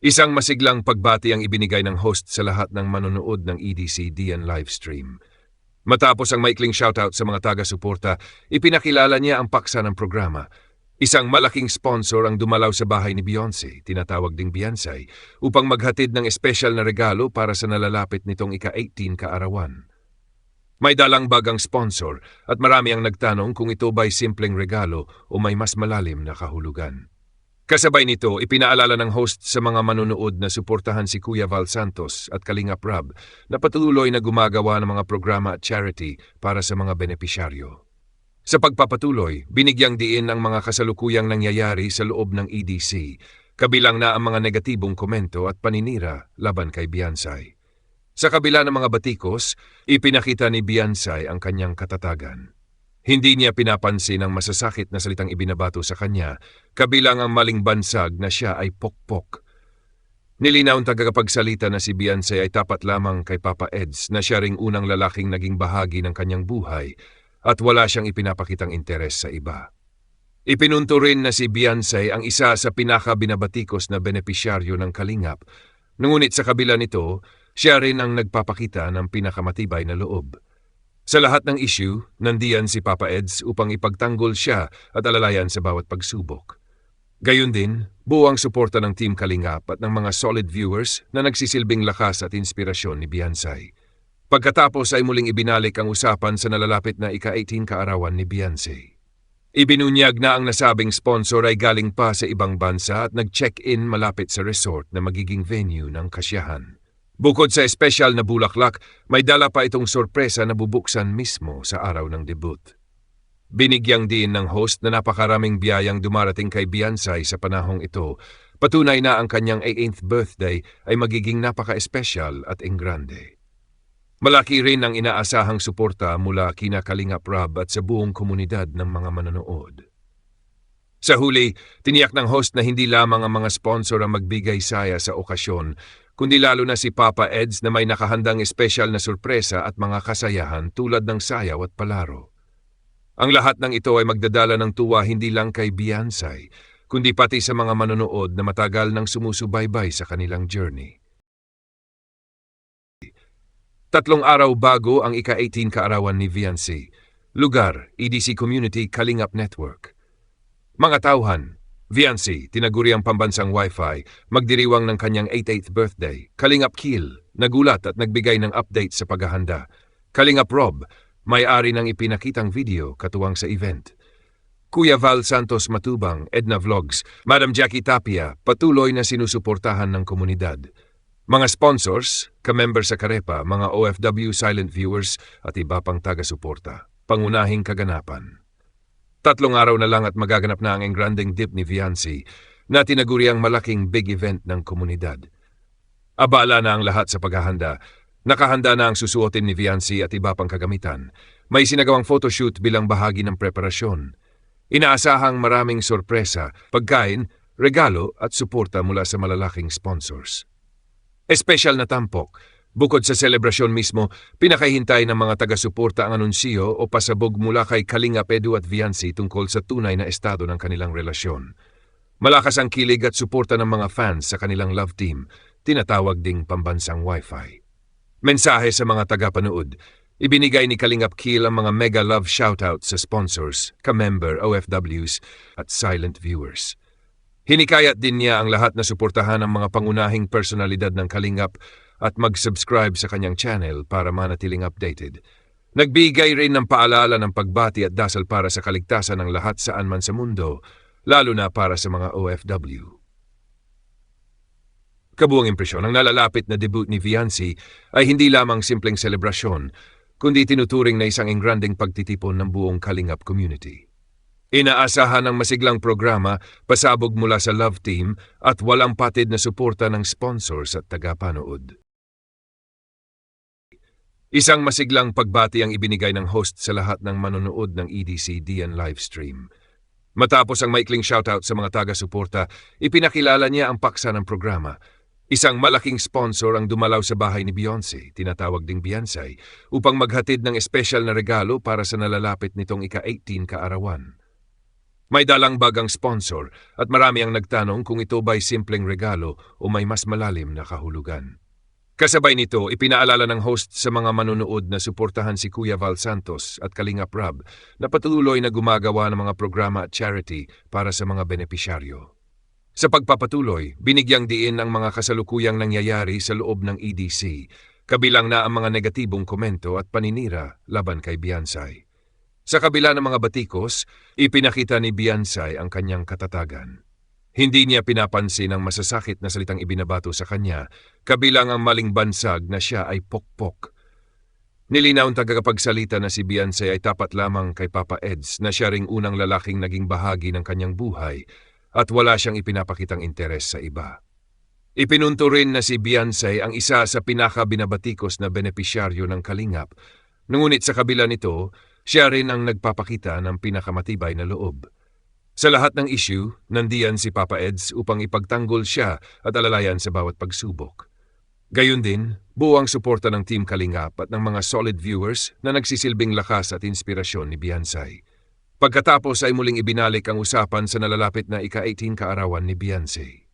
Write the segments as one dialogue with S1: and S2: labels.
S1: Isang masiglang pagbati ang ibinigay ng host sa lahat ng manonood ng EDC-DN livestream. Matapos ang maikling shoutout sa mga taga-suporta, ipinakilala niya ang paksa ng programa. Isang malaking sponsor ang dumalaw sa bahay ni Beyonce, tinatawag ding Beyonce, upang maghatid ng espesyal na regalo para sa nalalapit nitong ika-18 kaarawan. May dalang bagang sponsor at marami ang nagtanong kung ito ba'y simpleng regalo o may mas malalim na kahulugan. Kasabay nito, ipinaalala ng host sa mga manunood na suportahan si Kuya Val Santos at Kalingap Rob na patuloy na gumagawa ng mga programa at charity para sa mga benepisyaryo. Sa pagpapatuloy, binigyang diin ang mga kasalukuyang nangyayari sa loob ng EDC, kabilang na ang mga negatibong komento at paninira laban kay Beyonce. Sa kabila ng mga batikos, ipinakita ni Beyonce ang kanyang katatagan. Hindi niya pinapansin ang masasakit na salitang ibinabato sa kanya, kabilang ang maling bansag na siya ay pokpok. Nilinaw ang tagapagsalita na si Beyonce ay tapat lamang kay Papa Eds na siya ring unang lalaking naging bahagi ng kanyang buhay at wala siyang ipinapakitang interes sa iba. Ipinunto rin na si Beyonce ang isa sa pinaka-binabatikos na benepisyaryo ng Kalingap, ngunit sa kabila nito, siya rin ang nagpapakita ng pinakamatibay na loob. Sa lahat ng issue, nandiyan si Papa Eds upang ipagtanggol siya at alalayan sa bawat pagsubok. Gayun din, buwang suporta ng Team Kalingap at ng mga solid viewers na nagsisilbing lakas at inspirasyon ni Beyonce. Pagkatapos ay muling ibinalik ang usapan sa nalalapit na ika-18 kaarawan ni Beyonce. Ibinunyag na ang nasabing sponsor ay galing pa sa ibang bansa at nag-check-in malapit sa resort na magiging venue ng kasiyahan. Bukod sa espesyal na bulaklak, may dala pa itong sorpresa na bubuksan mismo sa araw ng debut. Binigyang din ng host na napakaraming biyayang dumarating kay Beyonce sa panahong ito, patunay na ang kanyang 18th birthday ay magiging napaka-espesyal at engrande. Malaki rin ang inaasahang suporta mula kina Kalingap Rob at sa buong komunidad ng mga manonood. Sa huli, tiniyak ng host na hindi lamang ang mga sponsor ang magbigay saya sa okasyon, kundi lalo na si Papa Eds na may nakahandang espesyal na sorpresa at mga kasayahan tulad ng sayaw at palaro. Ang lahat ng ito ay magdadala ng tuwa hindi lang kay Beyonce, kundi pati sa mga manonood na matagal nang sumusubaybay sa kanilang journey. 3 araw bago ang ika-18 kaarawan ni Beyonce. Lugar, EDC Community Kalingap Network. Mga tauhan, Beyonce, tinaguri ang pambansang Wi-Fi, magdiriwang ng kanyang 88th birthday. Kalingap Kiel, nagulat at nagbigay ng update sa paghahanda. Kalingap Rob, may-ari ng ipinakitang video katuwang sa event. Kuya Val Santos Matubang, Edna Vlogs, Madam Jackie Tapia, patuloy na sinusuportahan ng komunidad. Mga sponsors, ka-member sa Karepa, mga OFW silent viewers at iba pang taga-suporta. Pangunahing kaganapan. 3 araw na lang at magaganap na ang engranding dip ni Beyonce na tinaguri ang malaking big event ng komunidad. Abala na ang lahat sa paghahanda. Nakahanda na ang susuotin ni Beyonce at iba pang kagamitan. May sinagawang photoshoot bilang bahagi ng preparasyon. Inaasahang maraming sorpresa, pagkain, regalo at suporta mula sa malalaking sponsors. Espesyal na tampok. Bukod sa selebrasyon mismo, pinakahintay ng mga taga-suporta ang anunsyo o pasabog mula kay Kalingap Edu at Beyonce tungkol sa tunay na estado ng kanilang relasyon. Malakas ang kilig at suporta ng mga fans sa kanilang love team, tinatawag ding pambansang Wi-Fi. Mensahe sa mga taga-panood, ibinigay ni Kalingap Kiel ang mga mega love shoutout sa sponsors, ka-member, OFWs at silent viewers. Hinikayat din niya ang lahat na suportahan ang mga pangunahing personalidad ng Kalingap at mag-subscribe sa kanyang channel para manatiling updated. Nagbigay rin ng paalala ng pagbati at dasal para sa kaligtasan ng lahat saan man sa mundo, lalo na para sa mga OFW. Kabuang impresyon, ang nalalapit na debut ni Beyonce ay hindi lamang simpleng selebrasyon, kundi tinuturing na isang engranding pagtitipon ng buong Kalingap community. Inaasahan ang masiglang programa, pasabog mula sa love team at walang patid na suporta ng sponsors at tagapanood. Isang masiglang pagbati ang ibinigay ng host sa lahat ng manonood ng EDC-DN livestream. Matapos ang maikling shoutout sa mga taga-suporta, ipinakilala niya ang paksa ng programa. Isang malaking sponsor ang dumalaw sa bahay ni Beyonce, tinatawag ding Beyonce, upang maghatid ng espesyal na regalo para sa nalalapit nitong ika-18 kaarawan. May dalang bagang sponsor at marami ang nagtanong kung ito ba'y simpleng regalo o may mas malalim na kahulugan. Kasabay nito, ipinaalala ng host sa mga manunood na suportahan si Kuya Val Santos at Kalingap Rob na patuloy na gumagawa ng mga programa at charity para sa mga benepisyaryo. Sa pagpapatuloy, binigyang diin ang mga kasalukuyang nangyayari sa loob ng EDC, kabilang na ang mga negatibong komento at paninira laban kay Beyonce. Sa kabila ng mga batikos, ipinakita ni Beyonce ang kanyang katatagan. Hindi niya pinapansin ang masasakit na salitang ibinabato sa kanya, kabilang ang maling bansag na siya ay pokpok. Nilinaw ang tagapagsalita na si Beyonce ay tapat lamang kay Papa Eds na siya ring unang lalaking naging bahagi ng kanyang buhay at wala siyang ipinapakitang interes sa iba. Ipinunto rin na si Beyonce ang isa sa pinakabinabatikos na benepisyaryo ng Kalingap, ngunit sa kabila nito, siya rin ang nagpapakita ng pinakamatibay na loob. Sa lahat ng issue, nandiyan si Papa Eds upang ipagtanggol siya at alalayan sa bawat pagsubok. Gayun din, buwang suporta ng Team Kalingap at ng mga solid viewers na nagsisilbing lakas at inspirasyon ni Beyonce. Pagkatapos ay muling ibinalik ang usapan sa nalalapit na ika-18 kaarawan ni Beyonce.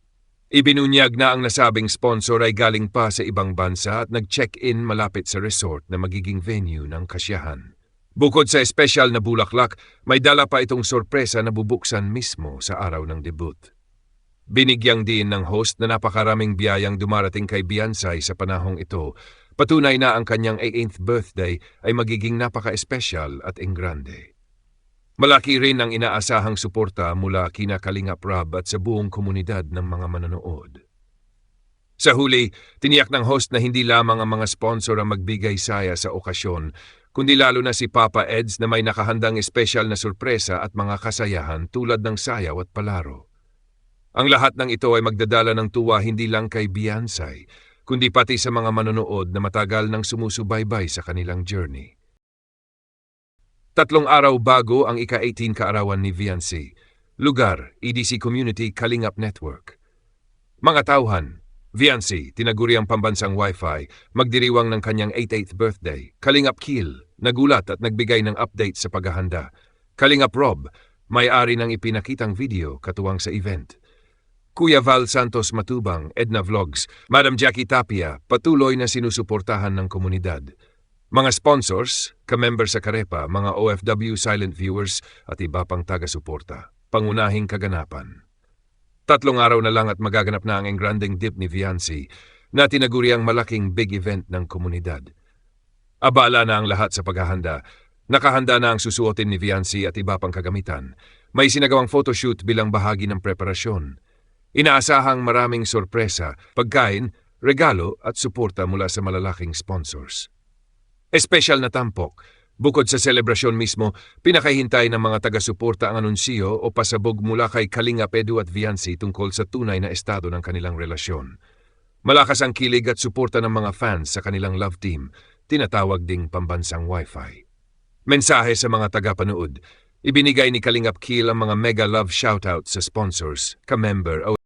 S1: Ibinunyag na ang nasabing sponsor ay galing pa sa ibang bansa at nag-check-in malapit sa resort na magiging venue ng kasiyahan. Bukod sa espesyal na bulaklak, may dala pa itong sorpresa na bubuksan mismo sa araw ng debut. Binigyang din ng host na napakaraming biyayang dumarating kay Beyonce sa panahong ito, patunay na ang kanyang 18th birthday ay magiging napaka-espesyal at engrande. Malaki rin ang inaasahang suporta mula kina Kalingap Rob at sa buong komunidad ng mga manonood. Sa huli, tiniyak ng host na hindi lamang ang mga sponsor ang magbigay saya sa okasyon, kundi lalo na si Papa Eds na may nakahandang espesyal na sorpresa at mga kasayahan tulad ng sayaw at palaro. Ang lahat ng ito ay magdadala ng tuwa hindi lang kay Beyonce, kundi pati sa mga manonood na matagal nang sumusubaybay sa kanilang journey. 3 araw bago ang ika-18 kaarawan ni Beyonce. Lugar, EDC Community Kalingap Network. Mga tauhan, Beyonce, tinaguri ang pambansang Wi-Fi, magdiriwang ng kanyang 88th birthday. Kalingap Kiel, nagulat at nagbigay ng update sa paghahanda. Kalingap Rob, may-ari ng ipinakitang video katuwang sa event. Kuya Val Santos Matubang, Edna Vlogs, Madam Jackie Tapia, patuloy na sinusuportahan ng komunidad. Mga sponsors, ka-member sa Karepa, mga OFW silent viewers at iba pang taga-suporta. Pangunahing kaganapan. 3 araw na lang at magaganap na ang engranding dip ni Beyonce na tinaguri ang malaking big event ng komunidad. Abala na ang lahat sa paghahanda. Nakahanda na ang susuotin ni Beyonce at iba pang kagamitan. May sinagawang photoshoot bilang bahagi ng preparasyon. Inaasahang maraming sorpresa, pagkain, regalo at suporta mula sa malalaking sponsors. Espesyal na tampok. Bukod sa selebrasyon mismo, pinakahintay ng mga taga-suporta ang anunsiyo o pasabog mula kay Kalingap Edu at Beyonce tungkol sa tunay na estado ng kanilang relasyon. Malakas ang kilig at suporta ng mga fans sa kanilang love team, tinatawag ding pambansang Wi-Fi. Mensahe sa mga taga-panood, ibinigay ni Kalingap Kiel ang mga mega love shoutout sa sponsors, ka-member o